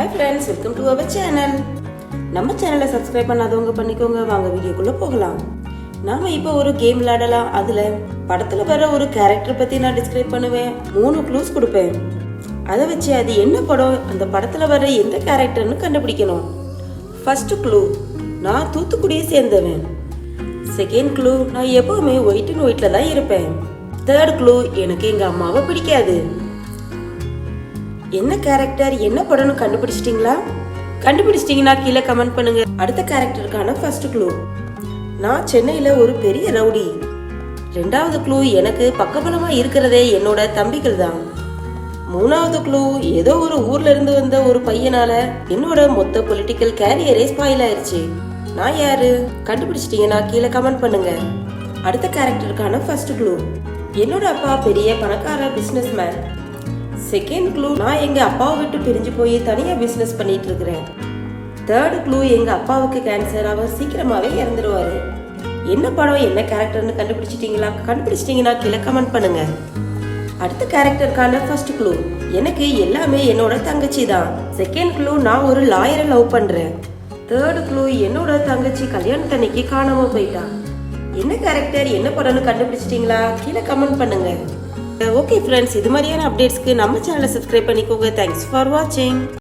Hi friends, welcome to our channel. நம்ம சேனலை subscribe பண்ணாதவங்க பண்ணிக்கோங்க. வாங்க வீடியோக்குள்ள போகலாம். நாம இப்போ ஒரு கேம் விளையாடலாம். அதுல படத்துல வர ஒரு கேரக்டர் பத்தி நான் டிஸ்கிரைப் பண்ணுவேன். 3 க்ளூஸ் கொடுப்பேன். அதை வச்சு அது என்ன படம், அந்த படத்துல வர எந்த கேரக்டர்னு கண்டுபிடிக்கணும். ஃபர்ஸ்ட் க்ளூ, நான் தூத்துக்குடியை சேர்ந்தவன். செகண்ட் க்ளூ, நான் எப்பவுமே ஒயிட் அண்ட் ஒயிட்ல தான் இருப்பேன். தேர்ட் க்ளூ, எனக்கு எங்க அம்மாவை பிடிக்காது. என்ன கேரக்டர் என்ன படம்னு கண்டுபிடிச்சிட்டீங்களா? கண்டுபிடிச்சிட்டீங்கன்னா கீழே கமெண்ட் பண்ணுங்க. அடுத்த கேரக்டருக்கான ஃபர்ஸ்ட் க்ளூ, நான் சென்னையில ஒரு பெரிய ரவுடி. ரெண்டாவது க்ளூ, எனக்கு பக்கபலமா இருக்கிறதே என்னோட தம்பிகள் தான். மூணாவது க்ளூ, ஏதோ ஒரு ஊர்ல இருந்து வந்த ஒரு பையனால என்னோட மொத்த பொலிட்டிக்கல் கேரியரே ஸ்பாயில் ஆயிருச்சு. நான் யாரு? கண்டுபிடிச்சிட்டீங்கன்னா கீழே கமெண்ட் பண்ணுங்க. அடுத்த கேரக்டருக்கான ஃபர்ஸ்ட் க்ளூ, என்னோட அப்பா பெரிய பணக்கார பிசினஸ் மேன். செகண்ட் க்ளூ, நான் எங்க அப்பாவை விட்டு பிரிஞ்சு போய் தனியா பிசினஸ் பண்ணிட்டு இருக்கிறேன். தேர்ட் க்ளூ, எங்க அப்பாவுக்கு கேன்சர், அவர் சீக்கிரமாவே இறந்துடுவாரு. என்ன படம் என்ன கேரக்டர்னு கண்டுபிடிச்சிட்டீங்களா? கண்டுபிடிச்சிட்டீங்கன்னா கீழே கமெண்ட் பண்ணுங்க. அடுத்த கேரக்டருக்கான ஃபர்ஸ்ட் க்ளூ, எனக்கு எல்லாமே என்னோட தங்கச்சி தான். செகண்ட் க்ளூ, நான் ஒரு லாயரை லவ் பண்றேன். தேர்ட் க்ளூ, என்னோட தங்கச்சி கல்யாணத்தன்னைக்கு காணாம போயிட்டான். என்ன கேரக்டர் என்ன படம்னு கண்டுபிடிச்சிட்டீங்களா? கீழே கமெண்ட் பண்ணுங்க. ஓகே ஃப்ரெண்ட்ஸ், இது மாதிரியான அப்டேட்ஸ்க்கு நம்ம சேனலை சப்ஸ்கிரைப் பண்ணிக்கோங்க. தேங்க்ஸ் ஃபார் வாட்சிங்.